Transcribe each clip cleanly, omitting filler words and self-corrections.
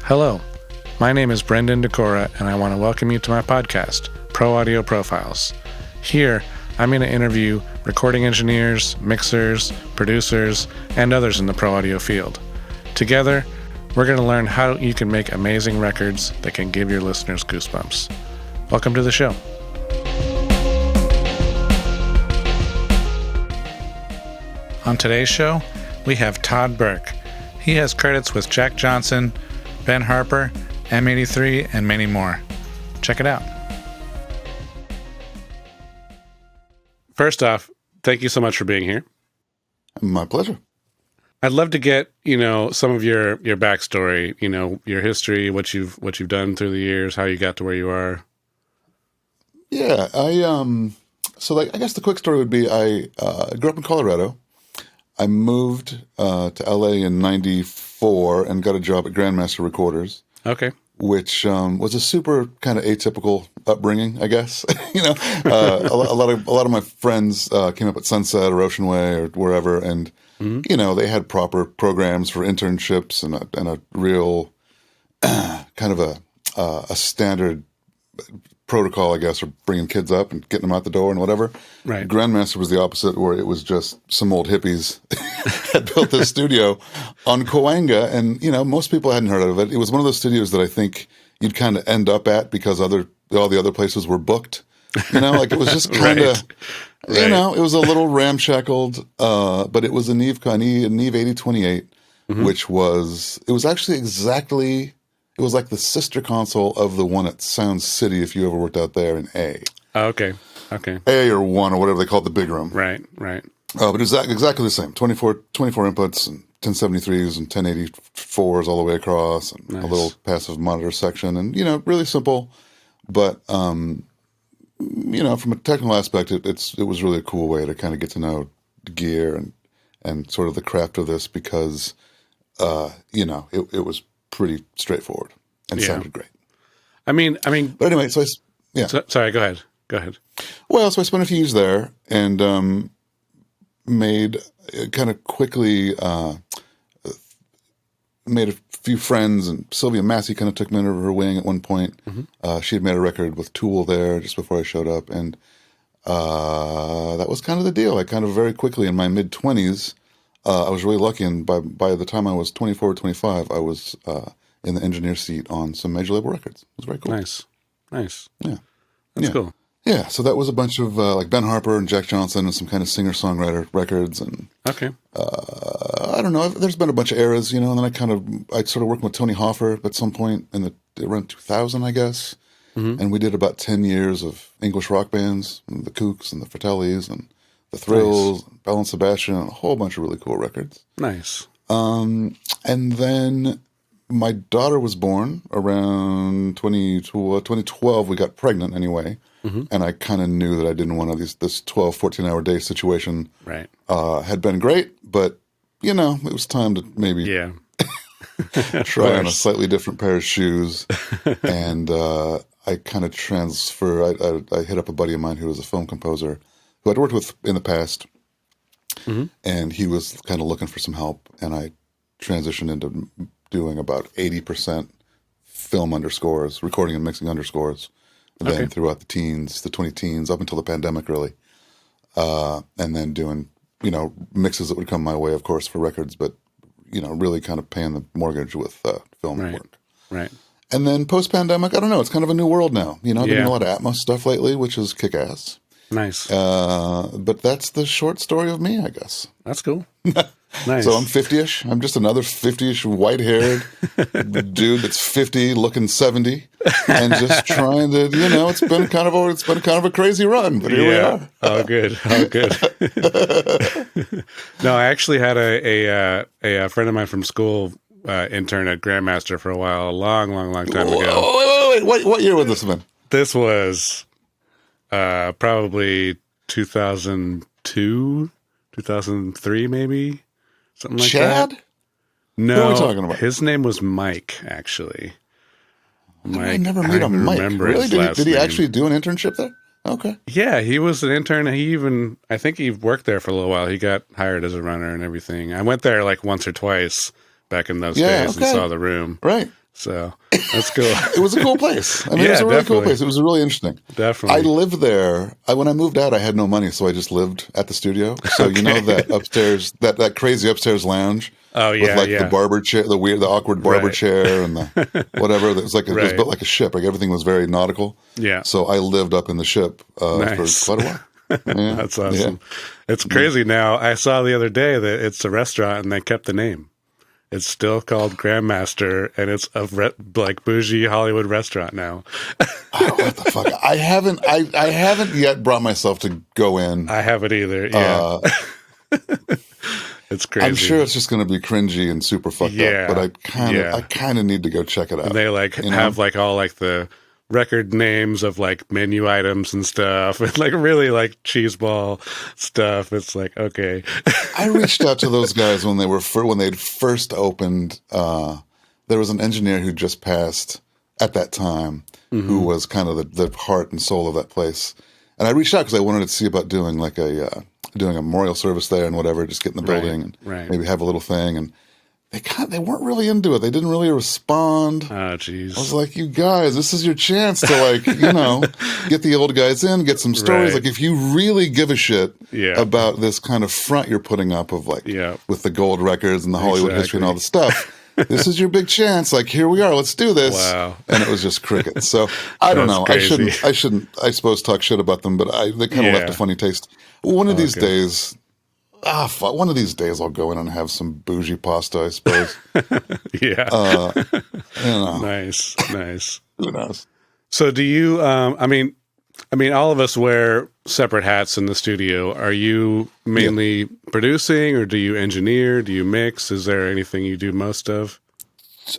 Hello, my name is Brendan Decora, and I want to welcome you to my podcast, Pro Audio Profiles. Here, I'm going to interview recording engineers, mixers, producers, and others in the pro audio field. Together, we're going to learn how you can make amazing records that can give your listeners goosebumps. Welcome to the show. On today's show, we have Todd Burke. He has credits with Jack Johnson, Ben Harper, M83, and many more. Check it out. First off, thank you so much for being here. My pleasure. I'd love to get, some of your backstory, your history, what you've done through the years, how you got to where you are. Yeah, I guess the quick story would be I grew up in Colorado. I moved to LA in 94 and got a job at Grandmaster Recorders. Okay. Which was a super kind of atypical upbringing, I guess. A lot of my friends came up at Sunset or Ocean Way or wherever, and they had proper programs for internships and a real kind of a standard protocol, I guess, for bringing kids up and getting them out the door and whatever. Right. Grandmaster was the opposite, where it was just some old hippies had built this studio on Cahuenga, and most people hadn't heard of it. It was one of those studios that I think you'd kind of end up at because all the other places were booked. It was just kind of, it was a little ramshackled, but it was a Neve 8028, which was actually exactly. It was like the sister console of the one at Sound City, if you ever worked out there in A. Oh, okay. A or 1 or whatever they called the big room. Right. But it was exactly the same. 24 inputs and 1073s and 1084s all the way across, and a little passive monitor section, and really simple. But from a technical aspect, it was really a cool way to kind of get to know the gear and sort of the craft of this, because it was pretty straightforward and sounded great. I mean. But anyway, Sorry, go ahead. Well, so I spent a few years there and made kind of quickly made a few friends, and Sylvia Massey kind of took me under her wing at one point. She had made a record with Tool there just before I showed up, and that was kind of the deal. I kind of very quickly in my mid-20s. I was really lucky, and by the time I was 24 or 25, I was in the engineer seat on some major label records. It was very cool. Nice. Yeah. That's cool. Yeah, so that was a bunch of like Ben Harper and Jack Johnson and some kind of singer-songwriter records. And okay. I don't know. There's been a bunch of eras, and then I started working with Tony Hoffer at some point in around 2000, I guess. And we did about 10 years of English rock bands, the Kooks and the Fratellis and the Thrills, and Bell and Sebastian, and a whole bunch of really cool records. Nice. And then my daughter was born around 2012. We got pregnant anyway. And I kind of knew that I didn't want this 12, 14-hour day situation. Right. Had been great, but, it was time to maybe try on a slightly different pair of shoes. And I kind of I hit up a buddy of mine who was a film composer who I'd worked with in the past. And he was kind of looking for some help. And I transitioned into doing about 80% film underscores, recording and mixing underscores. And then throughout the 20 teens, up until the pandemic, really. And then doing, mixes that would come my way, of course, for records, but, really kind of paying the mortgage with film work. Right. And then post-pandemic, I don't know, it's kind of a new world now. I've been doing a lot of Atmos stuff lately, which is kick-ass. Nice. But that's the short story of me, I guess. That's cool. Nice. So I'm 50-ish. I'm just another 50-ish white-haired dude that's 50, looking 70, and just trying to, it's been kind of a crazy run, but here we are. Oh, good. No, I actually had a friend of mine from school intern at Grandmaster for a while, a long time ago. Wait. What year would this have been? This was probably 2002, 2003, maybe. Something like Chad? that. No, who are we talking about? His name was Mike, actually. I never met a Mike. Really? Did he actually do an internship there? Okay. Yeah, he was an intern. I think he worked there for a little while. He got hired as a runner and everything. I went there like once or twice back in those days and saw the room. Right. So that's cool. It was a cool place. I mean, it was a really cool place. It was really interesting. Definitely. I lived there. When I moved out, I had no money, so I just lived at the studio. So you know that upstairs, that crazy upstairs lounge. Oh yeah, with the barber chair, the awkward barber chair, and the whatever. It was like it was built like a ship. Like everything was very nautical. Yeah. So I lived up in the ship for quite a while. Yeah. That's awesome. Yeah. It's crazy now. I saw the other day that it's a restaurant and they kept the name. It's still called Grandmaster, and it's a like bougie Hollywood restaurant now. Oh, what the fuck? I haven't yet brought myself to go in. I haven't either. Yeah. It's crazy. I'm sure it's just going to be cringy and super fucked up, but I kind of need to go check it out. And they have like all like the record names of like menu items and stuff, and like really like cheeseball stuff. It's like, okay. I reached out to those guys when they'd first opened. There was an engineer who just passed at that time, who was kind of the heart and soul of that place. And I reached out because I wanted to see about doing like doing a memorial service there and whatever, just get in the building and maybe have a little thing. And they weren't really into it. They didn't really respond. Oh, jeez. I was like, you guys, this is your chance to like, get the old guys in, get some stories. Like if you really give a shit about this kind of front you're putting up of like, with the gold records and the Hollywood history and all the stuff, this is your big chance. Like, here we are. Let's do this. Wow. And it was just crickets. So I don't know. Crazy. I shouldn't, I suppose, talk shit about them, but they kind of left a funny taste. One of these days, one of these days I'll go in and have some bougie pasta, I suppose. Yeah. Nice. Who knows? So do you, I mean, all of us wear separate hats in the studio. Are you mainly producing, or do you engineer? Do you mix? Is there anything you do most of?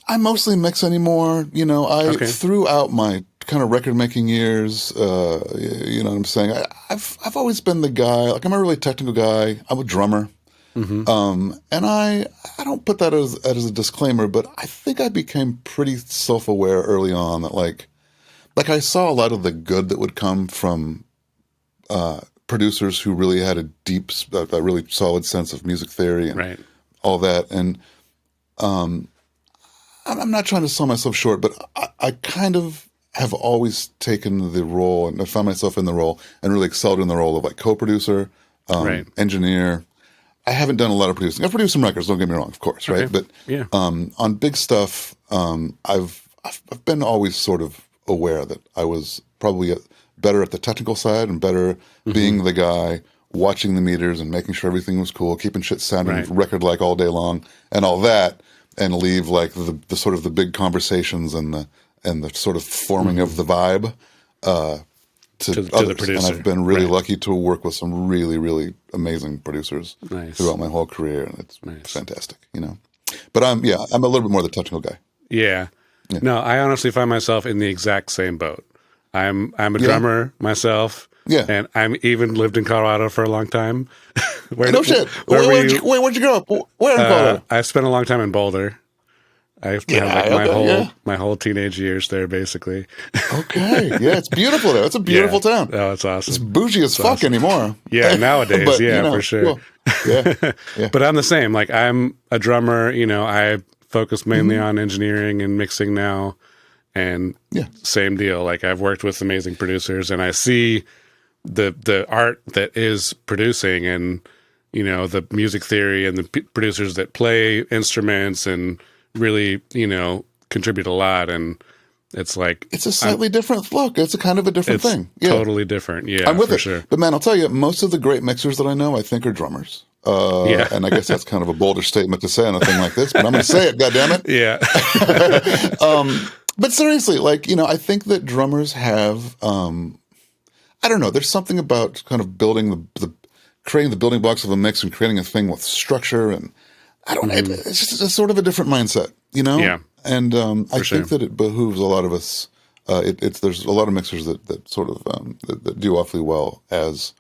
I mostly mix anymore. Throughout my kind of record making years, you know what I'm saying? I've always been the guy, like I'm a really technical guy. I'm a drummer. And I don't put that as a disclaimer, but I think I became pretty self-aware early on that like I saw a lot of the good that would come from producers who really had a deep, a really solid sense of music theory and all that. And I'm not trying to sell myself short, but I kind of have always taken the role, and I found myself in the role and really excelled in the role of like co-producer, engineer. I haven't done a lot of producing. I've produced some records, don't get me wrong, of course, right? But on big stuff, I've been always sort of aware that I was probably better at the technical side and better being the guy watching the meters and making sure everything was cool, keeping shit sounding record-like all day long and all that, and leave like the sort of the big conversations and the sort of forming of the vibe to the producer. And I've been really lucky to work with some really, really amazing producers throughout my whole career, and it's fantastic, But I'm a little bit more the technical guy. Yeah. No, I honestly find myself in the exact same boat. I'm a drummer myself. Yeah. And I'm even lived in Colorado for a long time. Where'd you grow up? Where in Colorado? I spent a long time in Boulder. I my whole teenage years there, basically. Okay. Yeah, it's beautiful there. It's a beautiful town. Oh, it's awesome. It's bougie as fuck anymore. Yeah, nowadays, but, for sure. Well, yeah. But I'm the same. Like, I'm a drummer, I focus mainly on engineering and mixing now. And same deal. Like, I've worked with amazing producers, and I see the art that is producing, and the music theory, and the producers that play instruments and really contribute a lot. And it's like it's a slightly different look. It's a kind of a different thing. Totally different. Yeah, I'm with for it. Sure. But man, I'll tell you, most of the great mixers that I know, I think, are drummers. And I guess that's kind of a bolder statement to say on a thing like this, but I'm going to say it. goddammit. Yeah. But seriously, like, I think that drummers have, I don't know, there's something about kind of building creating the building blocks of a mix and creating a thing with structure, and I don't know, it's just a sort of a different mindset, Yeah. And I think that it behooves a lot of us. There's a lot of mixers that sort of that do awfully well as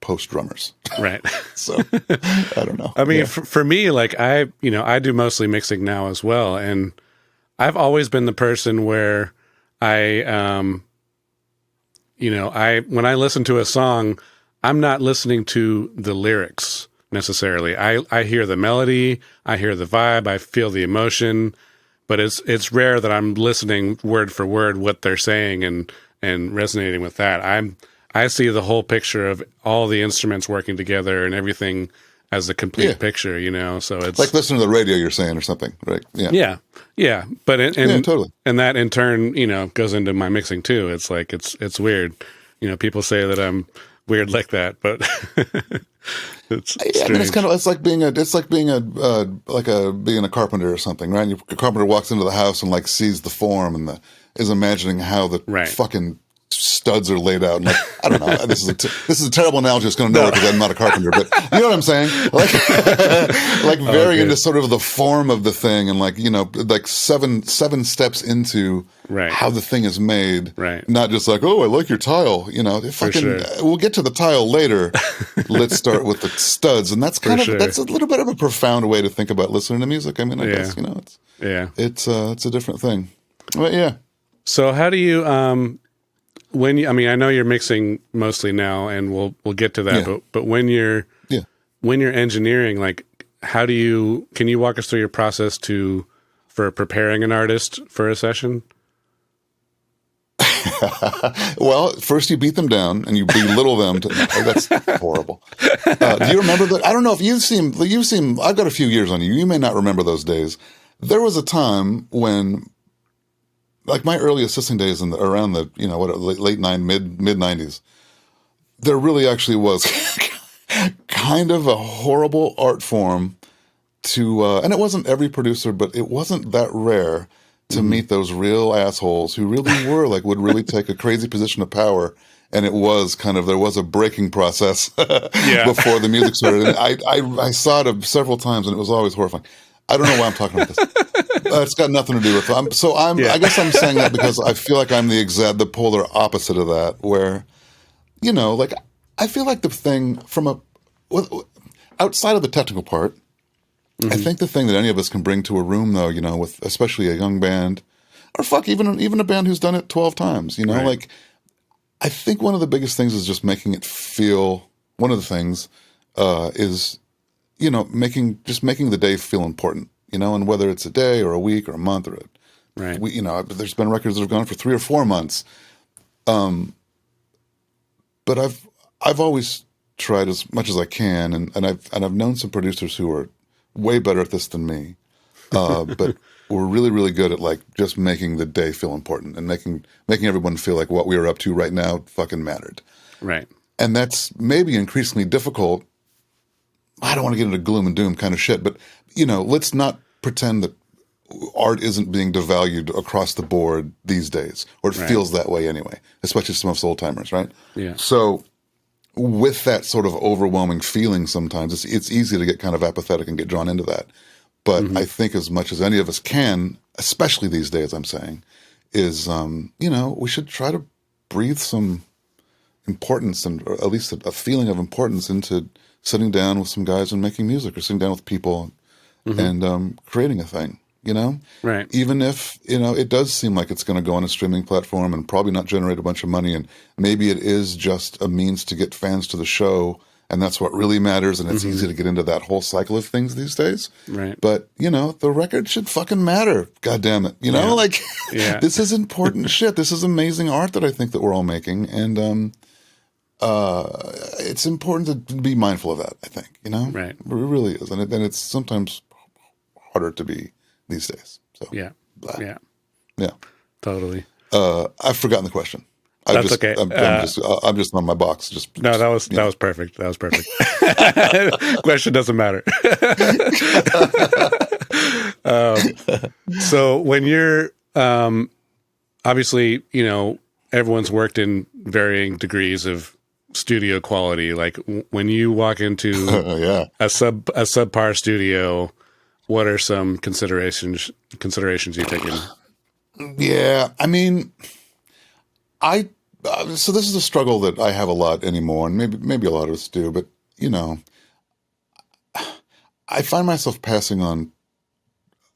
post drummers, right? So I don't know. I mean, for me, like I do mostly mixing now as well, and I've always been the person where I when I listen to a song, I'm not listening to the lyrics necessarily. I hear the melody, I hear the vibe, I feel the emotion, but it's rare that I'm listening word for word what they're saying and resonating with that. I see the whole picture of all the instruments working together and everything as a complete picture, so it's like listening to the radio, you're saying, or something, right? Yeah. But totally. And that in turn, goes into my mixing too. It's like, it's weird. People say that I'm weird like that, but it's strange. I mean, it's like being a carpenter or something, right? A carpenter walks into the house and like sees the form and is imagining how the fucking studs are laid out. And like, I don't know. This is a terrible analogy. It's going to know because I'm not a carpenter, but you know what I'm saying? Like very into sort of the form of the thing, and like like seven steps into how the thing is made. Right. Not just like, oh, I like your tile. We'll get to the tile later. Let's start with the studs, and that's that's a little bit of a profound way to think about listening to music. I mean, I guess it's a different thing. But yeah. So how do you I know you're mixing mostly now, and we'll get to that. But when you're engineering, like, can you walk us through your process for preparing an artist for a session? Well, first you beat them down and you belittle them. That's horrible. Do you remember that? I don't know if you seem. I've got a few years on you. You may not remember those days. There was a time when, like my early assisting days around the late mid 90s, there really actually was kind of a horrible art form to, and it wasn't every producer, but it wasn't that rare to meet those real assholes who really were would really take a crazy position of power. And it was there was a breaking process before the music started. And I saw it several times, and it was always horrifying. I don't know why I'm talking about this. It's got nothing to do with it. I guess I'm saying that because I feel like I'm the polar opposite of that, where, I feel like the thing outside of the technical part, I think the thing that any of us can bring to a room, though, with especially a young band, or even a band who's done it 12 times, I think one of the biggest things is just making it feel. One of the things is, making the day feel important, and whether it's a day or a week or a month or there's been records that have gone for 3 or 4 months. But I've always tried as much as I can, and I've known some producers who are way better at this than me, but we're really, really good at just making the day feel important and making everyone feel like what we are up to right now fucking mattered. Right. And that's maybe increasingly difficult. I don't want to get into gloom and doom kind of shit, but let's not pretend that art isn't being devalued across the board these days, or it feels that way anyway, especially some of us old timers, right? Yeah. So with that sort of overwhelming feeling, sometimes it's easy to get kind of apathetic and get drawn into that. But I think as much as any of us can, especially these days, I'm saying, is we should try to breathe some importance, and or at least a feeling of importance, into sitting down with some guys and making music, or sitting down with people and creating a thing, Right. Even if, it does seem like it's going to go on a streaming platform and probably not generate a bunch of money. And maybe it is just a means to get fans to the show. And that's what really matters. And it's easy to get into that whole cycle of things these days. Right. But, the record should fucking matter. God damn it. This is important shit. This is amazing art that I think that we're all making. And, it's important to be mindful of that, I think, Right. It really is. And it's sometimes harder to be these days. So yeah. Totally. I've forgotten the question. Okay. I'm just on my box. That was perfect. That was perfect. Question doesn't matter. So when you're, obviously, everyone's worked in varying degrees of studio quality. Like when you walk into a subpar studio, what are some considerations you take in? Yeah, I mean, so this is a struggle that I have a lot anymore, and maybe a lot of us do. But I find myself passing on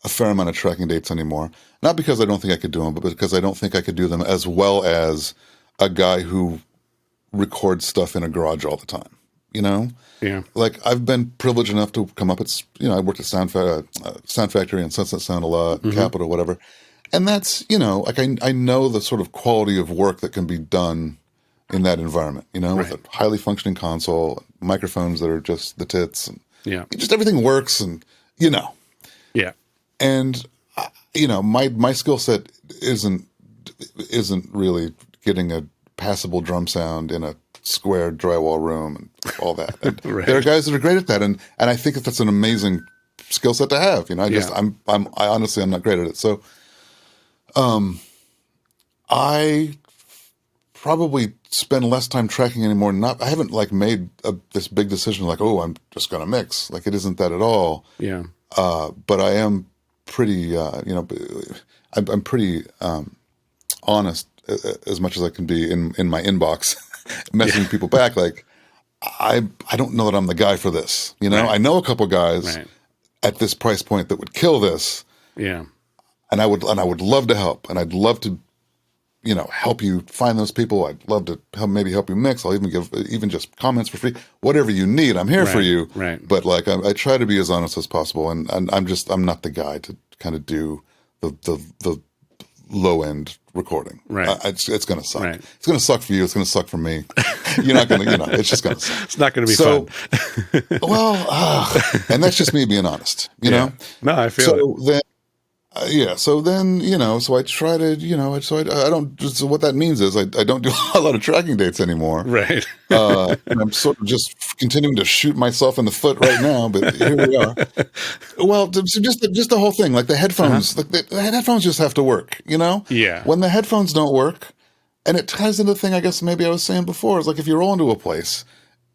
a fair amount of tracking dates anymore. Not because I don't think I could do them, but because I don't think I could do them as well as a guy who records stuff in a garage all the time. you know? Yeah. Like, I've been privileged enough to come up at, I worked at Sound Factory and Sunset Sound a lot, Capitol, whatever. And that's, like I know the sort of quality of work that can be done in that environment, with a highly functioning console, microphones that are just the tits, and just everything works, and Yeah. And my skill set isn't really getting a passable drum sound in a square drywall room and all that. And there are guys that are great at that, and I think that's an amazing skill set to have. I honestly I'm not great at it. So I probably spend less time tracking anymore. I haven't like made this big decision like, oh, I'm just going to mix. Like, it isn't that at all. Yeah. But I am pretty, I'm pretty honest as much as I can be in my inbox, messaging people back. Like, I don't know that I'm the guy for this. I know a couple guys at this price point that would kill this. Yeah. And I would love to help, and I'd love to, help you find those people. I'd love to help you mix. I'll even give just comments for free, whatever you need. I'm here for you. Right. But like, I try to be as honest as possible, and I'm not the guy to kind of do the low end recording. Right. It's going to suck. Right. It's going to suck for you. It's going to suck for me. You're not going to, it's just going to suck. It's not going to be fun. Well, and that's just me being honest, know? No, I feel it. Then, so then, so I try to, so I don't, so what that means is I don't do a lot of tracking dates anymore. Right. And I'm sort of just continuing to shoot myself in the foot right now, but here we are. Well, so just the whole thing, like the headphones, like the headphones just have to work, Yeah. When the headphones don't work, and it ties into the thing I guess maybe I was saying before, is like if you roll into a place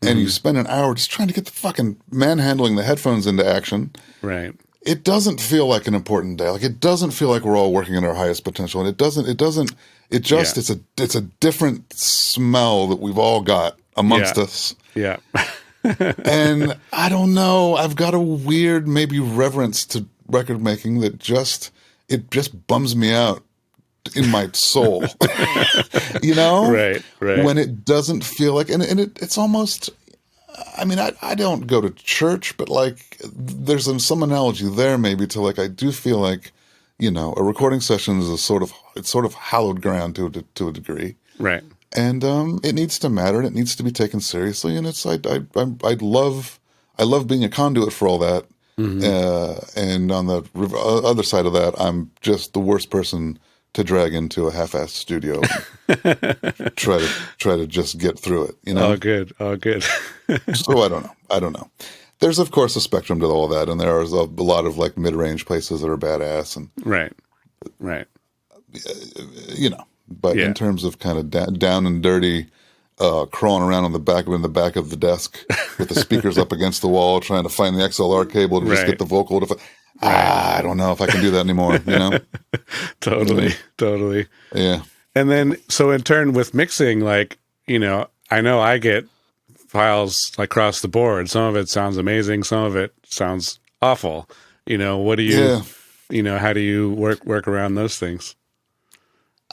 and you spend an hour just trying to get the fucking manhandling the headphones into action. Right. It doesn't feel like an important day. Like, it doesn't feel like we're all working at our highest potential. And it's a different smell that we've all got amongst us. Yeah. And I don't know, I've got a weird, maybe reverence to record making that it just bums me out in my soul. Right. When it doesn't feel like, and it's almost, I mean, I don't go to church, but like there's some analogy there maybe to like, I do feel like, a recording session is sort of hallowed ground to a degree. Right. And it needs to matter, and it needs to be taken seriously. And it's I love being a conduit for all that. And on the other side of that, I'm just the worst person to drag into a half-assed studio and try to just get through it, Oh, good. So I don't know. There's of course a spectrum to all that, and there is a lot of like mid-range places that are badass, and right. But in terms of kind of down and dirty, crawling around in the back of the desk with the speakers up against the wall, trying to find the XLR cable to just get the vocal to. I don't know if I can do that anymore. Totally. Yeah. And then, so in turn with mixing, like, I know I get files across the board. Some of it sounds amazing. Some of it sounds awful. What do you, how do you work around those things?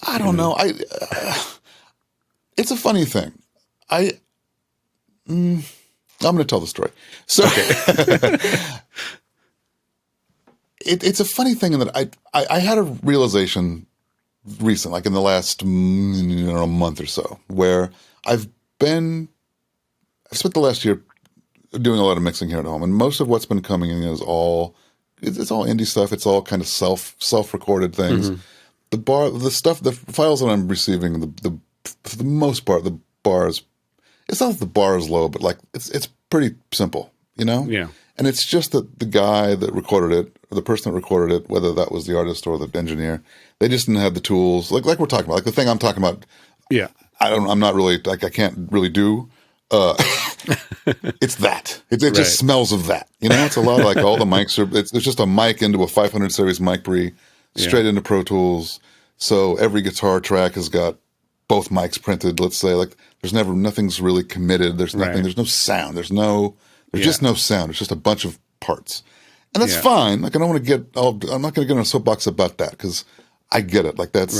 I don't know. It's a funny thing. I'm going to tell the story. So, it's a funny thing in that I had a realization recent, like in the last month or so, where I've spent the last year doing a lot of mixing here at home, and most of what's been coming in is all indie stuff. It's all kind of self-recorded things. The files that I'm receiving, for the most part, the bars, it's not that the bar is low, but like it's pretty simple, Yeah. And it's just that the guy that recorded it, or the person that recorded it, whether that was the artist or the engineer, they just didn't have the tools. Like we're talking about, like the thing I'm talking about. Yeah. I'm not really, like, I can't really do. It's that. It just smells of that. It's a lot of like all the mics it's just a mic into a 500 series mic pre, straight into Pro Tools. So every guitar track has got both mics printed, let's say. Like nothing's really committed. There's nothing, there's no sound. There's just no sound. It's just a bunch of parts. And that's fine. Like, I don't want to I'm not going to get on a soapbox about that, because I get it. Like that's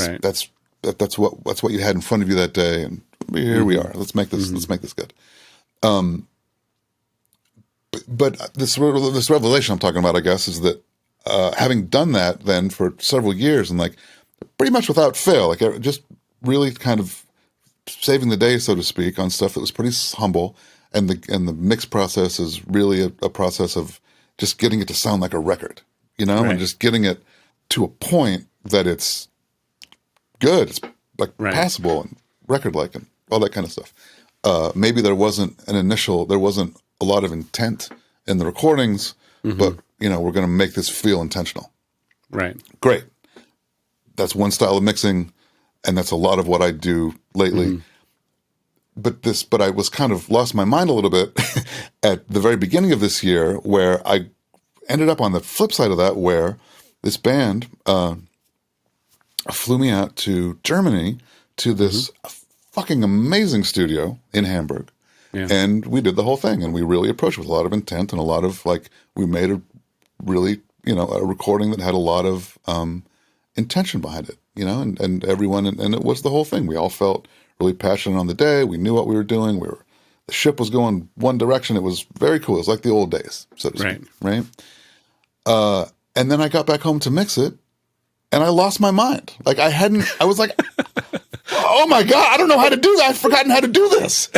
what you had in front of you that day. And here we are. Let's make this good. but this revelation I'm talking about, I guess, is that having done that then for several years and like pretty much without fail, like just really kind of saving the day, so to speak, on stuff that was pretty humble, and the mix process is really a process of just getting it to sound like a record, and just getting it to a point that it's good, it's like passable and record-like and all that kind of stuff. Maybe there wasn't a lot of intent in the recordings, but we're going to make this feel intentional. Right. Great. That's one style of mixing, and that's a lot of what I do lately. But I was kind of lost my mind a little bit at the very beginning of this year, where I ended up on the flip side of that, where this band flew me out to Germany to this fucking amazing studio in Hamburg. Yeah. And we did the whole thing, and we really approached it with a lot of intent and a lot of we made a really, a recording that had a lot of intention behind it, and everyone, and it was the whole thing. We all felt really passionate on the day. We knew what we were doing. The ship was going one direction. It was very cool. It was like the old days, so to speak, right? And then I got back home to mix it, and I lost my mind. I was like, oh my God, I don't know how to do that. I've forgotten how to do this.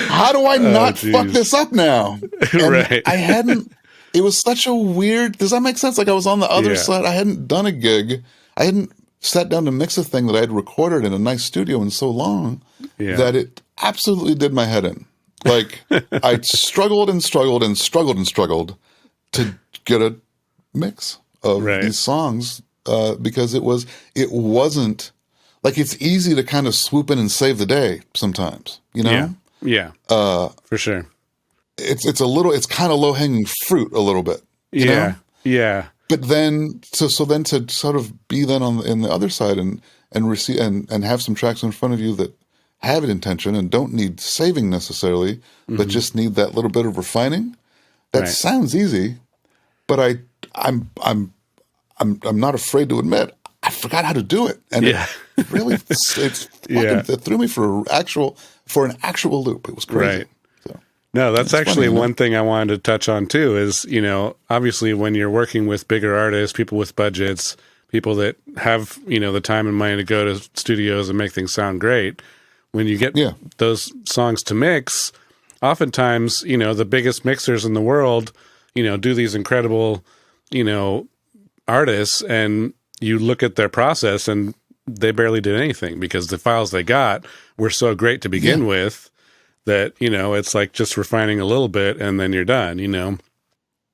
How do I not fuck this up now? And it was such a weird, does that make sense? I was on the other side. I hadn't done a gig. I hadn't sat down to mix a thing that I had recorded in a nice studio in so long that it absolutely did my head in. I struggled and struggled and struggled and struggled to get a mix of these songs because it wasn't, it's easy to kind of swoop in and save the day sometimes, Yeah. For sure. It's kind of low hanging fruit a little bit. You know? Yeah. But then, so then to sort of be then in the other side and receive and have some tracks in front of you that have an intention and don't need saving necessarily, but just need that little bit of refining. That sounds easy, but I'm not afraid to admit I forgot how to do it, and it really it threw me for an actual loop. It was crazy. Right. No, that's actually one thing I wanted to touch on too is, obviously when you're working with bigger artists, people with budgets, people that have, the time and money to go to studios and make things sound great, when you get those songs to mix, oftentimes, the biggest mixers in the world, do these incredible, artists, and you look at their process and they barely did anything because the files they got were so great to begin with. That, it's like just refining a little bit and then you're done,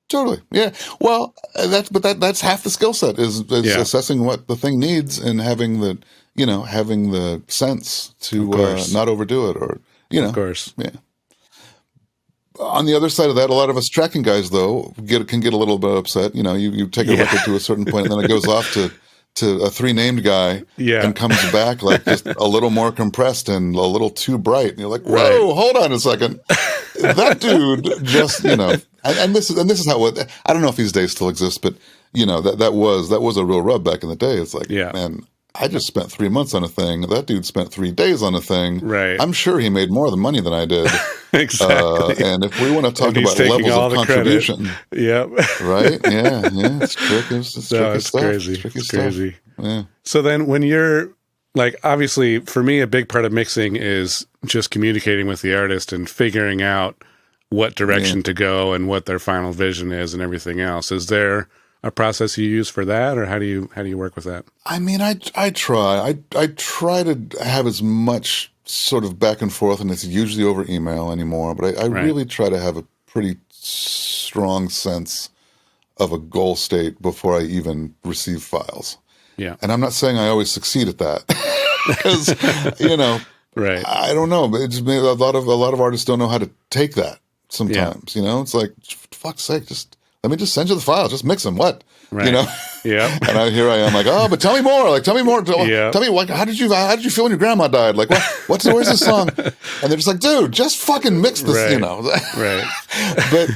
Totally. Yeah. Well, that's half the skill set is assessing what the thing needs and having the sense to not overdo it or, Of course. Yeah. On the other side of that, a lot of us tracking guys, though, can get a little bit upset. You take a record to a certain point and then it goes off to a three-named guy and comes back just a little more compressed and a little too bright. And you're like, whoa, hold on a second. That dude just, and this is how I don't know if these days still exist, but that was a real rub back in the day. It's like, man, I just spent 3 months on a thing. That dude spent 3 days on a thing. Right. I'm sure he made more money than I did. Exactly. And if we want to talk about levels of contribution, right? Yeah, it's tricky. It's tricky stuff. Crazy. It's tricky stuff. Crazy. Yeah. So then, when you're obviously, for me, a big part of mixing is just communicating with the artist and figuring out what direction to go and what their final vision is and everything else. Is there a process you use for that, or how do you work with that? I mean, I try. I try to have as much sort of back and forth, and it's usually over email anymore, but I really try to have a pretty strong sense of a goal state before I even receive files. Yeah. And I'm not saying I always succeed at that because, I don't know, but it's a lot of artists don't know how to take that sometimes, it's like, for fuck's sake, let me just send you the files, just mix them. What? Right. Yeah. And here I am like, oh, but tell me more. Tell me more. Tell me how did you feel when your grandma died? Like, where's this song? And they're just like, dude, just fucking mix this, Right. But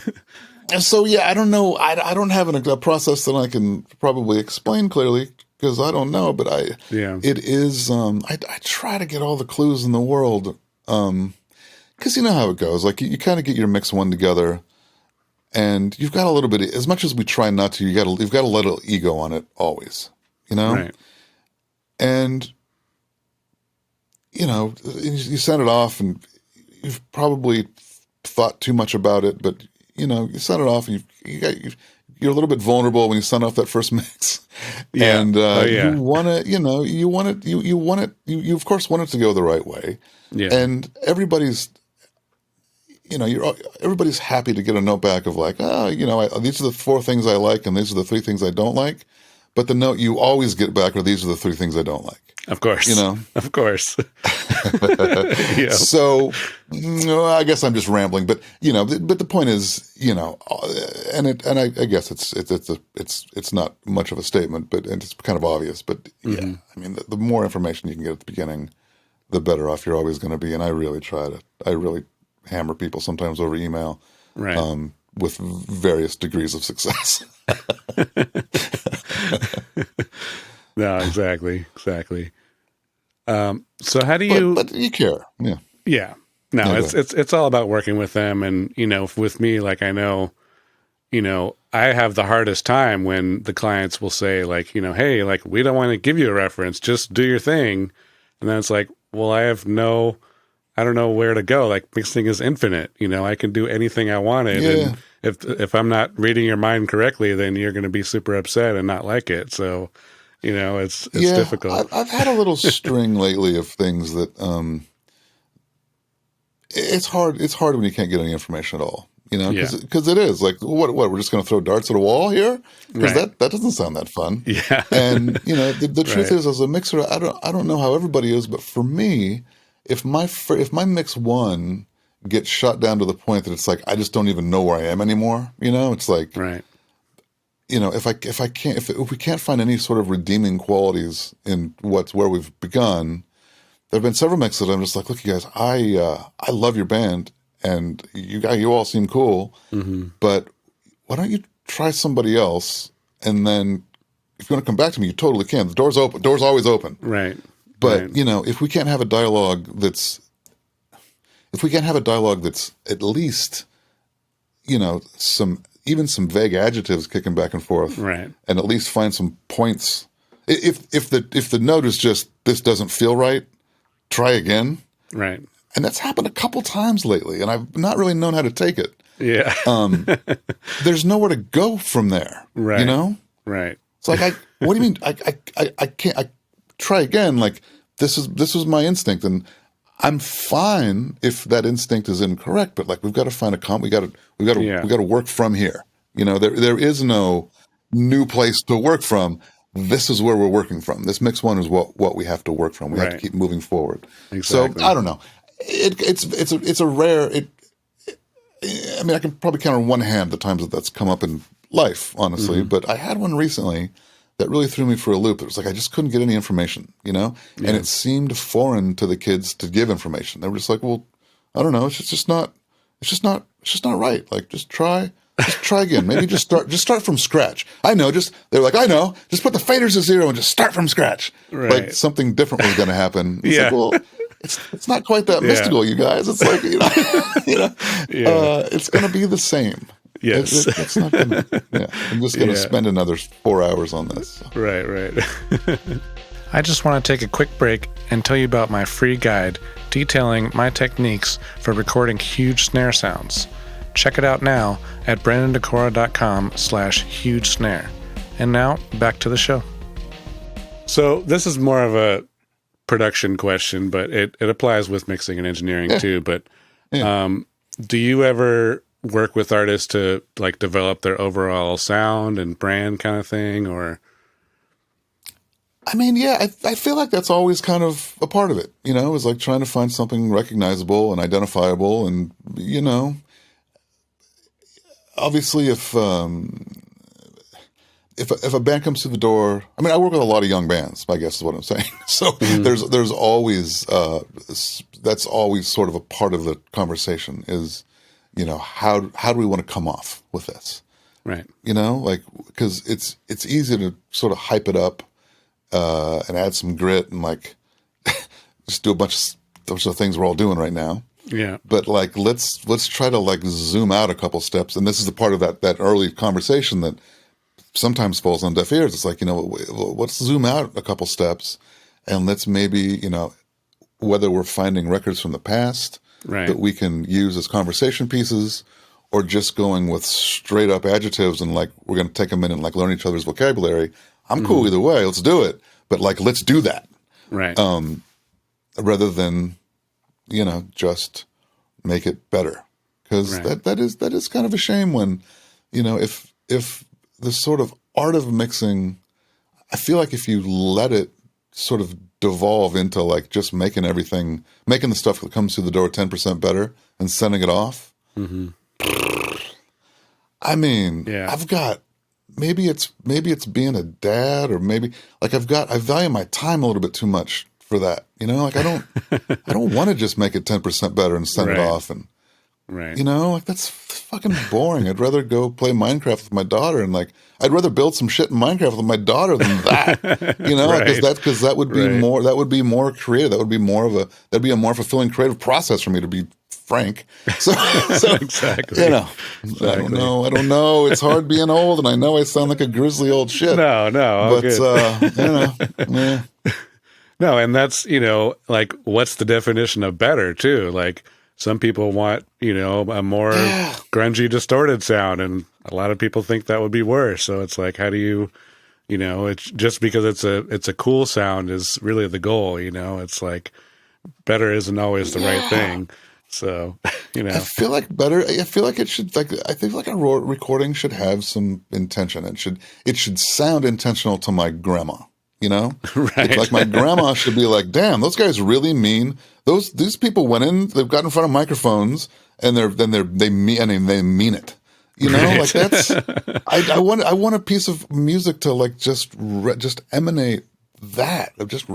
so, I don't know. I don't have a process that I can probably explain clearly because I don't know, but it is, I try to get all the clues in the world. because you know how it goes. Like you kind of get your mix one together, and you've got a little bit. As much as we try not to, you've got a little ego on it always. You know, right? And you send it off, and you've probably thought too much about it, but you send it off, and you're a little bit vulnerable when you send off that first mix, and you want to, you of course want it to go the right way, and everybody's happy to get a note back of like, these are the 4 things I like, and these are the 3 things I don't like, but the note you always get back are these are the 3 things I don't like. Of course, of course. So, I guess I'm just rambling, but but the point is, and I guess it's not much of a statement, but it's kind of obvious. But I mean, the more information you can get at the beginning, the better off you're always going to be. And I really hammer people sometimes over email, right? With various degrees of success. No, exactly. So how do you? But you care, yeah. Yeah. No, it's all about working with them, and with me, like I know, I have the hardest time when the clients will say like, hey, like we don't want to give you a reference, just do your thing, and then it's like, well, I don't know where to go. Like mixing is infinite, I can do anything I wanted, and if I'm not reading your mind correctly, then you're going to be super upset and not like it. So. It's difficult. I've had a little string lately of things that it's hard. It's hard when you can't get any information at all. Because it is like what we're just going to throw darts at a wall here, because that doesn't sound that fun. Yeah. And the truth is, as a mixer, I don't know how everybody is, but for me, if my mix 1 gets shot down to the point that it's like I just don't even know where I am anymore, it's like right. If we can't find any sort of redeeming qualities in where we've begun, there have been several mixes that I'm just like, look, you guys, I love your band, and you all seem cool, but why don't you try somebody else? And then if you want to come back to me, you totally can. The door's open. Door's always open. Right. But if we can't have a dialogue that's at least some vague adjectives kicking back and forth, right? And at least find some points. If the note is just this doesn't feel right, try again, right? And that's happened a couple times lately, and I've not really known how to take it. Yeah. There's nowhere to go from there, right? Right. It's like what do you mean? I can't. I try again. Like this was my instinct, and I'm fine if that instinct is incorrect, but like we've got to find we got to work from here. There is no new place to work from. This is where we're working from. This mix 1 is what we have to work from. We have to keep moving forward. Exactly. So I don't know. It's a rare. I mean, I can probably count on one hand the times that's come up in life, honestly. But I had one recently that really threw me for a loop. It was like I just couldn't get any information, and it seemed foreign to the kids to give information. They were just like, "Well, I don't know. It's just not right. Like, just try again. Maybe just start from scratch. I know. They're like, I know. Just put the faders to 0 and just start from scratch. Right. Like something different was going to happen. It's like, well, it's not quite that mystical, you guys. It's like it's going to be the same." Yes. It's not gonna, I'm just going to spend another 4 hours on this. So. Right. I just want to take a quick break and tell you about my free guide detailing my techniques for recording huge snare sounds. Check it out now at brandondecora.com/huge snare. And now back to the show. So this is more of a production question, but it applies with mixing and engineering too. But do you ever work with artists to like develop their overall sound and brand kind of thing, or? I mean, I feel like that's always kind of a part of it, is like trying to find something recognizable and identifiable. And, obviously if a band comes to the door, I mean, I work with a lot of young bands, I guess is what I'm saying. So there's always, that's always sort of a part of the conversation is, how do we want to come off with this? Right. Like, because it's easy to sort of hype it up and add some grit and like just do a bunch of things we're all doing right now. Yeah. But like, let's try to like zoom out a couple steps. And this is the part of that early conversation that sometimes falls on deaf ears. It's like, let's zoom out a couple steps and let's maybe, whether we're finding records from the past that we can use as conversation pieces, or just going with straight up adjectives and like, we're going to take a minute and like learn each other's vocabulary. I'm cool either way. Let's do it. But like, let's do that. Right. Rather than, just make it better. Because that is kind of a shame when, if the sort of art of mixing, I feel like if you let it sort of devolve into like just making the stuff that comes through the door 10% better and sending it off. Mm-hmm. I mean, I've got, maybe it's being a dad, or maybe like I value my time a little bit too much for that. Like I don't want to just make it 10% better and send it off. And, like that's fucking boring. I'd rather go play Minecraft with my daughter, and like, I'd rather build some shit in Minecraft with my daughter than that, because that would be more creative. That'd be a more fulfilling creative process for me, to be frank. So exactly. Exactly. I don't know. It's hard being old, and I know I sound like a grizzly old shit. No, but yeah. No, and that's, like, what's the definition of better too? Like, some people want, a more grungy, distorted sound, and a lot of people think that would be worse. So it's like, how do you, it's just because it's a cool sound is really the goal. It's like, better isn't always the right thing. So, I feel like it should, like, I think like a recording should have some intention. It should sound intentional to my grandma, Right. Like my grandma should be like, damn, those guys really mean, these people went in, they've got in front of microphones, and they mean it. Like that's, I want a piece of music to like just emanate that, just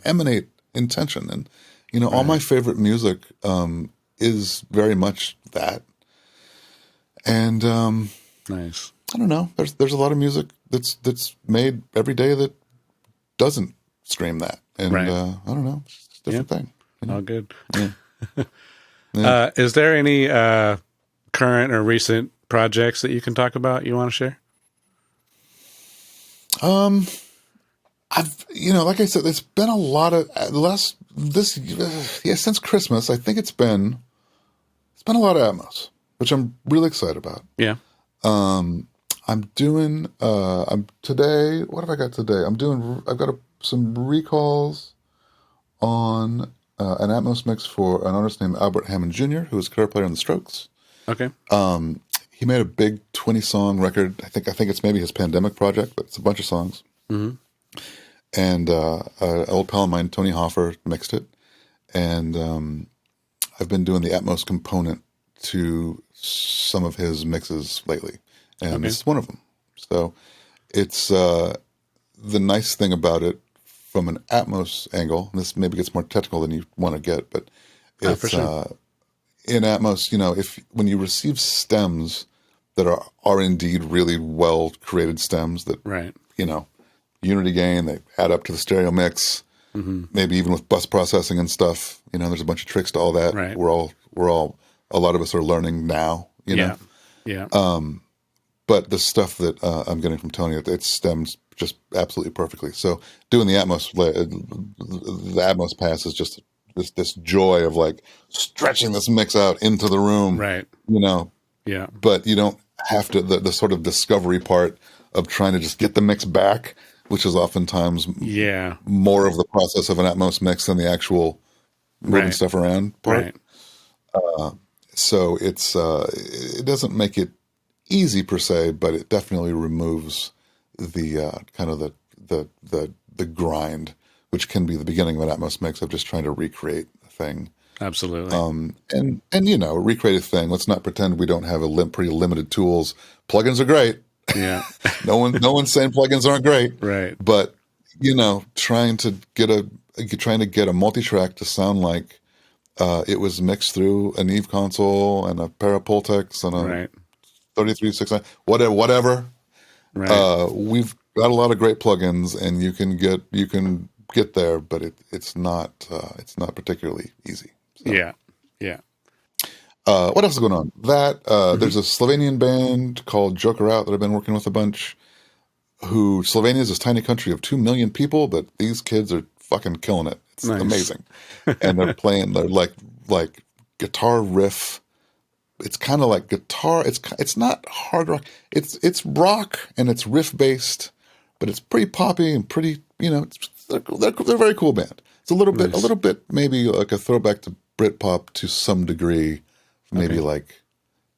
emanate intention. And, all my favorite music, is very much that. And nice. I don't know. There's a lot of music that's made every day that doesn't scream that. And I don't know. It's a different thing. All good. Yeah. Is there any current or recent projects that you can talk about you want to share? I've, like I said, it's been a lot of since Christmas. I think it's been a lot of Atmos, which I'm really excited about. Yeah. I'm doing, today, what have I got today? I've got some recalls on an Atmos mix for an artist named Albert Hammond Jr., who was a guitar player in the Strokes. Okay. He made a big 20-song record. I think it's maybe his pandemic project, but it's a bunch of songs. Mm-hmm. And an old pal of mine, Tony Harper, mixed it. And I've been doing the Atmos component to some of his mixes lately. And this is one of them. So it's the nice thing about it from an Atmos angle, and this maybe gets more technical than you want to get, but it's for sure. In Atmos, when you receive stems that are indeed really well created stems that, unity gain, they add up to the stereo mix, maybe even with bus processing and stuff, there's a bunch of tricks to all that. Right. We're all, a lot of us are learning now, Yeah. But the stuff that I'm getting from Tony, it stems just absolutely perfectly. So doing the Atmos pass is just this joy of like stretching this mix out into the room, right? Yeah. But you don't have to the sort of discovery part of trying to just get the mix back, which is oftentimes more of the process of an Atmos mix than the actual moving stuff around part. Right. So it doesn't make it easy per se, but it definitely removes the kind of the grind, which can be the beginning of an Atmos mix of just trying to recreate a thing. Absolutely. And recreate a thing. Let's not pretend we don't have pretty limited tools. Plugins are great. Yeah. no one's saying plugins aren't great. Right. But trying to get a multi-track to sound like it was mixed through a Neve console and a pair of Pultecs and a 3369, whatever. Right. We've got a lot of great plugins, and you can get there, but it's not particularly easy. So. Yeah. What else is going on? There's a Slovenian band called Joker Out that I've been working with a bunch. Slovenia is this tiny country of 2 million people, but these kids are fucking killing it. It's amazing. And they're like guitar riff. It's kind of like guitar. It's not hard rock. It's rock and it's riff based, but it's pretty poppy and pretty. They're a very cool band. It's a little bit maybe like a throwback to Britpop to some degree. Maybe like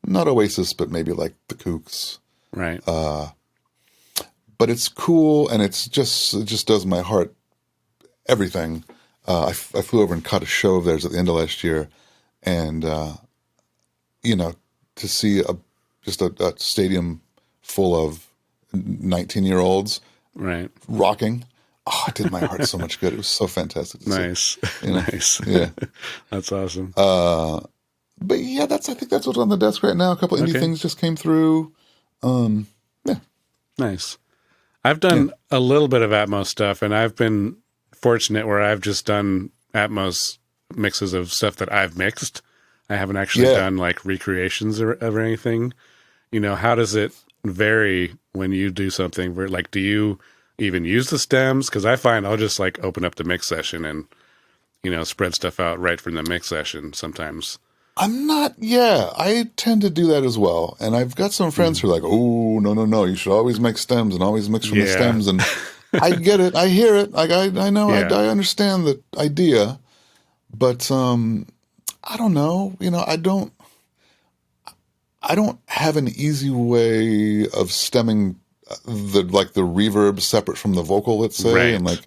not Oasis, but maybe like the Kooks. Right. But it's cool, and it just does my heart everything. I flew over and caught a show of theirs at the end of last year, and to see a stadium full of 19-year-olds rocking. Oh, it did my heart so much good. It was so fantastic to see. Nice. Yeah. That's awesome. But yeah, I think that's what's on the desk right now. A couple indie things just came through. Yeah. Nice. I've done a little bit of Atmos stuff, and I've been fortunate where I've just done Atmos mixes of stuff that I've mixed. I haven't actually done like recreations or anything. How does it vary when you do something where, like, do you even use the stems? Because I find I'll just like open up the mix session and, spread stuff out right from the mix session sometimes. I tend to do that as well. And I've got some friends who are like, oh, no, you should always make stems and always mix from the stems. And I get it. I hear it. Like, I know, I understand the idea. But I don't know. I don't have an easy way of stemming the reverb separate from the vocal, let's say. And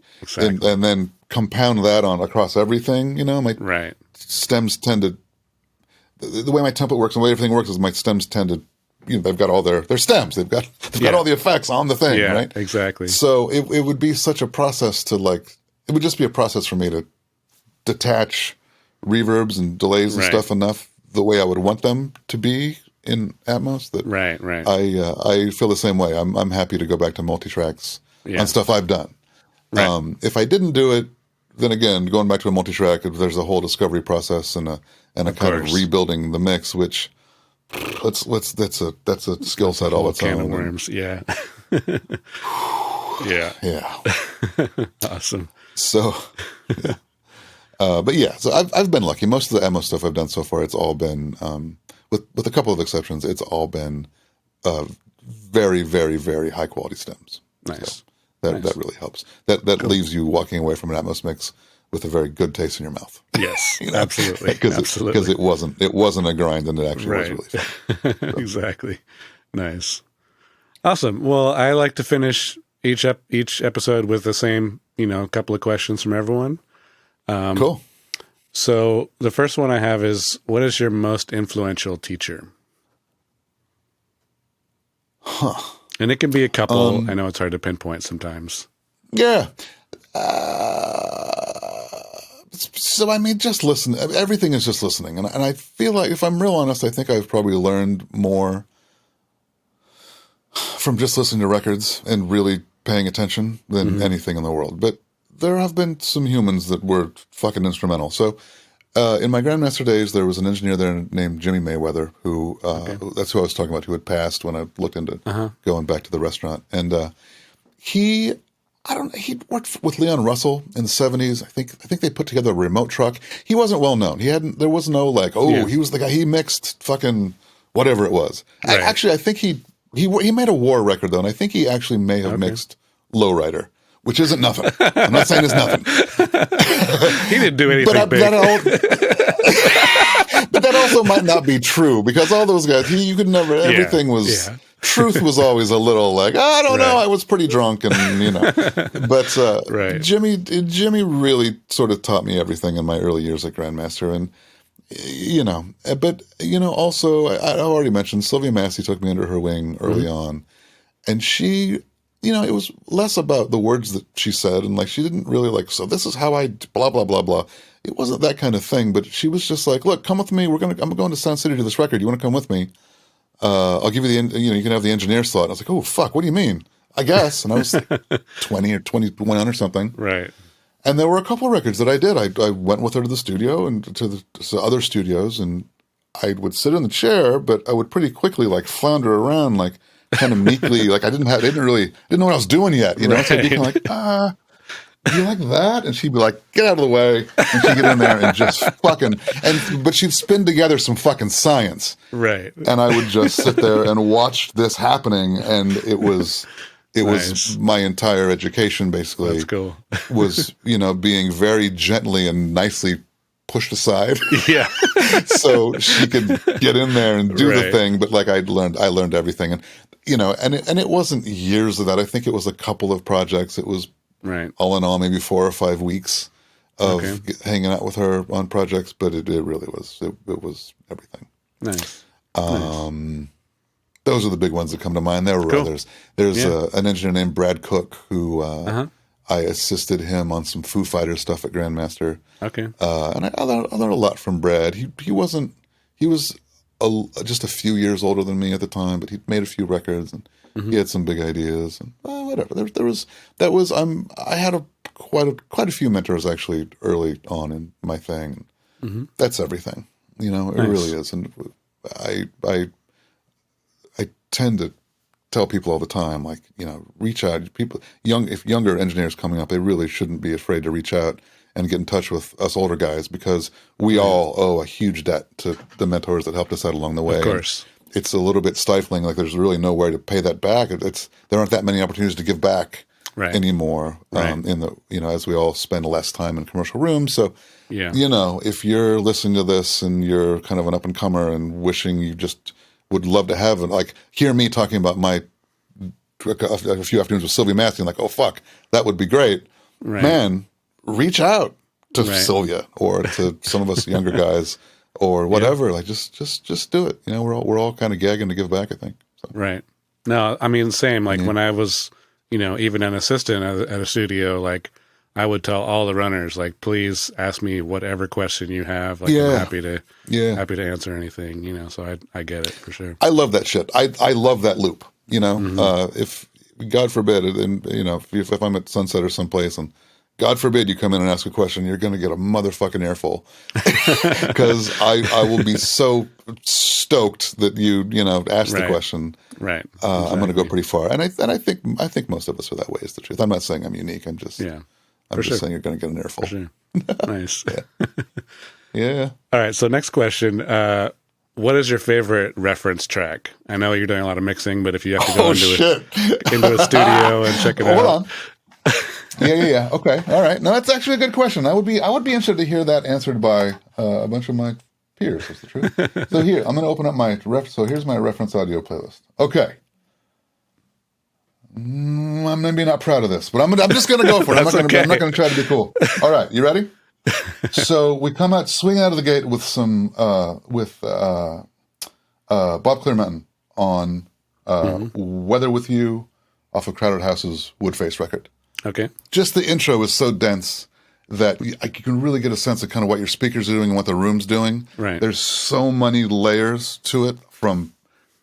and then compound that on across everything, my stems tend to, the way my template works and the way everything works is my stems tend to, they've got all their stems. They've got all the effects on the thing, right? Exactly. So it would be such a process to it would just be a process for me to detach reverbs and delays and stuff enough the way I would want them to be in Atmos that I feel the same way. I'm happy to go back to multi-tracks on stuff I've done. Right. If I didn't do it, then again, going back to a multi-track, there's a whole discovery process and a kind of rebuilding the mix, which that's a skill set all its own. Can of worms, yeah. Awesome. So, so I've been lucky. Most of the Atmos stuff I've done so far, it's all been, with a couple of exceptions, it's all been very, very, very high quality stems. Nice. So that really helps. That leaves you walking away from an Atmos mix with a very good taste in your mouth. Yes, absolutely. Because it wasn't a grind, and it actually was really fun. So. Exactly. Nice. Awesome. Well, I like to finish each episode with the same, couple of questions from everyone. Cool. So the first one I have is, what is your most influential teacher? Huh. And it can be a couple. I know it's hard to pinpoint sometimes. Yeah. So, just listen. Everything is just listening. And I feel like, if I'm real honest, I think I've probably learned more from just listening to records and really paying attention than anything in the world. But there have been some humans that were fucking instrumental. So in my Grandmaster days, there was an engineer there named Jimmy Mayweather, who that's who I was talking about, who had passed when I looked into going back to the restaurant. And he worked with Leon Russell in the 70s. I think they put together a remote truck. He wasn't well known. There was no he was the guy, he mixed fucking whatever it was. Right. Actually, I think he made a war record though, and I think he actually may have mixed Lowrider, which isn't nothing. I'm not saying it's nothing. He didn't do anything big. But that also might not be true, because all those guys, you could never, everything was, truth was always a little like, I don't know, I was pretty drunk and, But Jimmy really sort of taught me everything in my early years at Grandmaster. And, also, I already mentioned Sylvia Massey took me under her wing early on. And she, it was less about the words that she said, and she didn't really so this is how I blah, blah, blah, blah. It wasn't that kind of thing, but she was just like, look, come with me. I'm going to Sound City to this record. You want to come with me? I'll give you you can have the engineer slot. And I was like, oh, fuck, what do you mean? I guess. And I was 20 or 21 or something. Right. And there were a couple of records that I did. I went with her to the studio and to other studios, and I would sit in the chair, but I would pretty quickly like flounder around, like kind of meekly, like I didn't know what I was doing yet, you know? Right. So I'd be kind of like, do you like that? And she'd be like, get out of the way. And she'd get in there and just but she'd spin together some fucking science. Right. And I would just sit there and watch this happening. And it was my entire education, basically. That's cool. Was, being very gently and nicely pushed aside. Yeah. So she could get in there and do the thing. But like I learned everything. And, and it wasn't years of that. I think it was a couple of projects. It was, all in all, maybe 4 or 5 weeks of hanging out with her on projects, but it really was. It was everything. Nice. Those are the big ones that come to mind. There were others. There's an engineer named Brad Cook who I assisted him on some Foo Fighters stuff at Grandmaster. Okay. And I learned a lot from Brad. He was just a few years older than me at the time, but he'd made a few records and he had some big ideas and whatever. I had quite a few mentors actually early on in my thing. That's everything, it really is. And I tend to tell people all the time, like, reach out. If younger engineers coming up, they really shouldn't be afraid to reach out and get in touch with us older guys, because we all owe a huge debt to the mentors that helped us out along the way. Of course. It's a little bit stifling. Like there's really no way to pay that back. There aren't that many opportunities to give back anymore. As we all spend less time in commercial rooms. So, if you're listening to this and you're kind of an up and comer and wishing you just would love to have hear me talking about a few afternoons with Sylvia Massey, and like, oh fuck, that would be great. Man, reach out to Sylvia or to some of us younger guys. Or whatever, like just do it. We're all kind of gagging to give back, I think. So. Right. No, I mean, same. Like when I was, even an assistant at a studio, like I would tell all the runners, like, please ask me whatever question you have. Like, I'm happy to answer anything. So I get it for sure. I love that shit. I love that loop. If God forbid, and if I'm at Sunset or someplace and God forbid you come in and ask a question, you're going to get a motherfucking earful, because I will be so stoked that you asked the question. Right. Exactly. I'm going to go pretty far, and I think most of us are that way. Is the truth. I'm not saying I'm unique. I'm just saying you're going to get an earful. For sure. Nice. Yeah. All right. So next question. What is your favorite reference track? I know you're doing a lot of mixing, but if you have to go into a studio and check it out. Hold on. Yeah. Okay. All right. No, that's actually a good question. I would be interested to hear that answered by a bunch of my peers. That's the truth. So here, I'm going to open up my So here's my reference audio playlist. Okay. I'm maybe not proud of this, but I'm just going to go for it. I'm not going to try to be cool. All right. You ready? So we come out swinging out of the gate with some Bob Clearmountain on "Weather with You" off of Crowded House's Woodface record. Okay. Just the intro is so dense that you can really get a sense of kind of what your speakers are doing and what the room's doing. Right. There's so many layers to it, from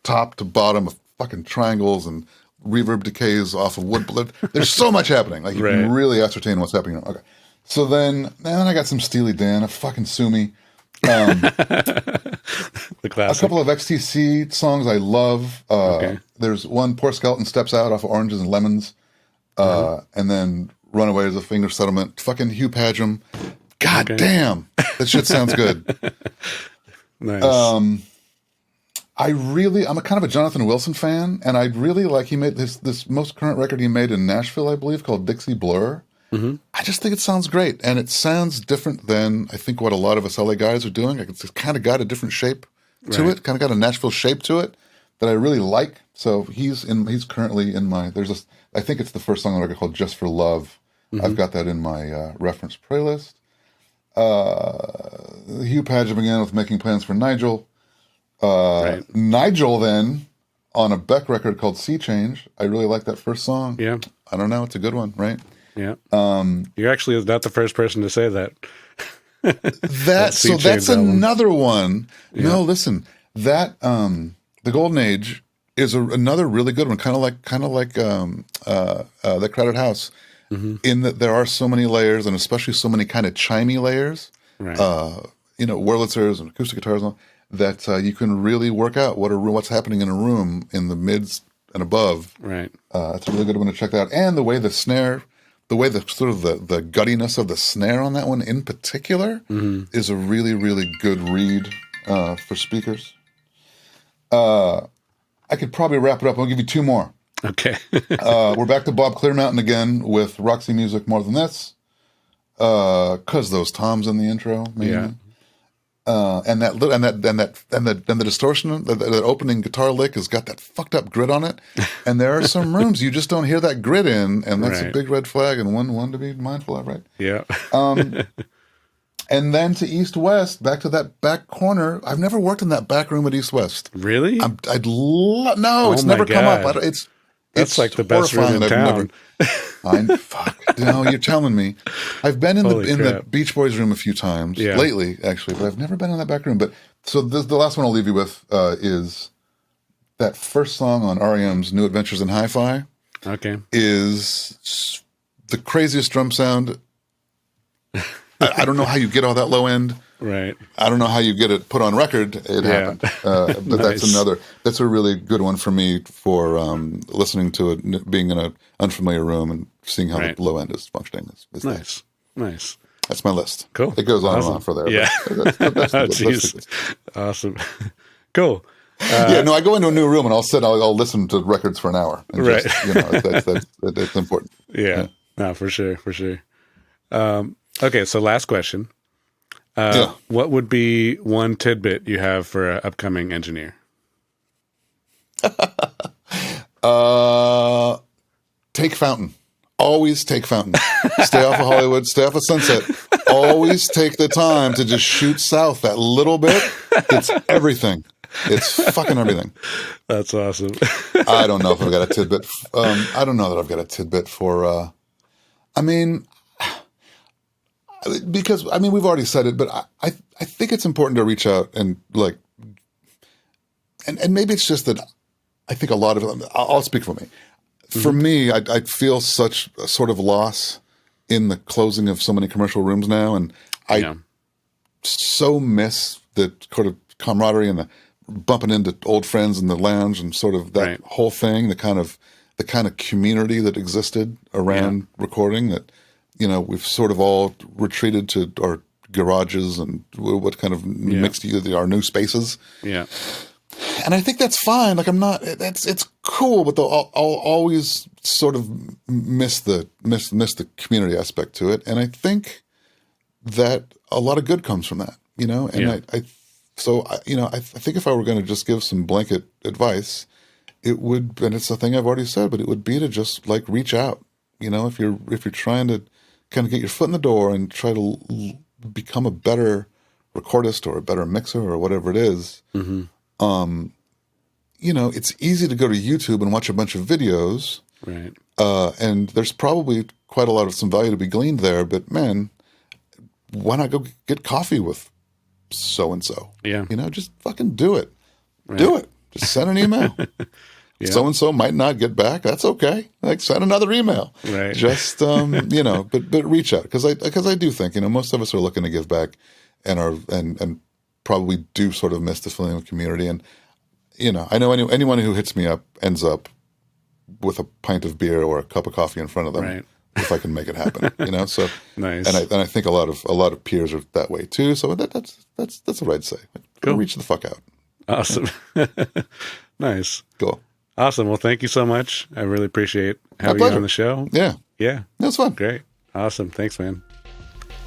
top to bottom, of fucking triangles and reverb decays off of wood. There's so much happening. Like you can really ascertain what's happening. Okay. So then I got some Steely Dan, fucking sue me. The classic. A couple of XTC songs I love. There's one, Poor Skeleton Steps Out, off of Oranges and Lemons. And then Runaways of English Settlement. Fucking Hugh Padgham. God damn. That shit sounds good. Nice. I'm a kind of a Jonathan Wilson fan, and I really like, he made this most current record he made in Nashville, I believe, called Dixie Blur. I just think it sounds great, and it sounds different than I think what a lot of us LA guys are doing. Like it's kind of got a different shape to it, kind of got a Nashville shape to it that I really like. So he's currently in my, I think it's the first song on the record called Just for Love. I've got that in my reference playlist. Hugh Padgham again with Making Plans for Nigel. Nigel then on a Beck record called Sea Change. I really like that first song. Yeah. I don't know. It's a good one, right? Yeah. You're actually not the first person to say that. That's another one. Yeah. No, listen, that The Golden Age is another really good one, kind of like The Crowded House, in that there are so many layers, and especially so many kind of chimey layers. Right. Wurlitzers and acoustic guitars and all. that you can really work out what's happening in a room in the mids and above. Right. It's a really good one to check out. And the way the snare, the sort of the guttiness of the snare on that one in particular is a really, really good read for speakers. I could probably wrap it up. I'll give you two more. Okay. We're back to Bob Clearmountain again with Roxy Music More Than This. Cause those toms in the intro, maybe. Yeah. And the distortion, that opening guitar lick has got that fucked up grit on it. And there are some rooms you just don't hear that grit in, and that's a big red flag and one to be mindful of, right? Yeah. And then to East West, back to that back corner. I've never worked in that back room at East West. Really? It's never come up. It's like the best room in town. No, you're telling me. I've been in the Beach Boys room a few times lately, actually, but I've never been in that back room. But so the last one I'll leave you with is that first song on REM's New Adventures in Hi-Fi. Okay. Is the craziest drum sound. I don't know how you get all that low end. Right. I don't know how you get it put on record. It happened. But Nice. that's a really good one for me for listening to it, being in an unfamiliar room and seeing how the low end is functioning. It's Nice. Nice. That's my list. Cool. It goes on and on for there. Yeah. That's Awesome. Cool. I go into a new room and I'll listen to records for an hour. And Right. That's important. Yeah. No, for sure. For sure. Okay. So last question. What would be one tidbit you have for an upcoming engineer? Take Fountain. Always take Fountain. Stay off of Hollywood. Stay off of Sunset. Always take the time to just shoot south that little bit. It's everything. It's fucking everything. That's awesome. I don't know if I've got a tidbit. I don't know that I've got a tidbit for. Because we've already said it, but I think it's important to reach out and and maybe it's just that I think a lot of it. I'll speak for me. For me, I feel such a sort of loss in the closing of so many commercial rooms now, and I so miss the sort of camaraderie and the bumping into old friends in the lounge and sort of that whole thing, the kind of community that existed around recording that. We've sort of all retreated to our garages and what kind of mixed our new spaces. Yeah. And I think that's fine. It's cool, but I'll always sort of miss the community aspect to it. And I think that a lot of good comes from that, and I think if I were going to just give some blanket advice, it would, and it's the thing I've already said, but it would be to just reach out, if you're trying to kind of get your foot in the door and try to become a better recordist or a better mixer or whatever it is. It's easy to go to YouTube and watch a bunch of videos. Right. And there's probably quite a lot of some value to be gleaned there, but man, why not go get coffee with so-and-so? Yeah. Just fucking do it. Right. Do it. Just send an email. So-and-so might not get back. That's okay. Send another email. Right. Just, but reach out. Because I do think, most of us are looking to give back and probably do sort of miss the feeling of community. And, I know anyone who hits me up ends up with a pint of beer or a cup of coffee in front of them. Right. If I can make it happen, So Nice. And I think a lot of peers are that way too. So that's what I'd say. Cool. Reach the fuck out. Awesome. Nice. Cool. Awesome. Well, thank you so much. I really appreciate having you on the show. Yeah. Yeah. That's fun. Great. Awesome. Thanks, man.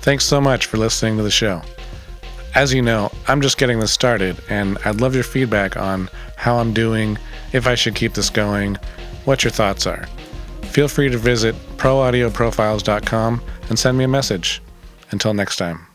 Thanks so much for listening to the show. As you know, I'm just getting this started, and I'd love your feedback on how I'm doing, if I should keep this going, what your thoughts are. Feel free to visit proaudioprofiles.com and send me a message. Until next time.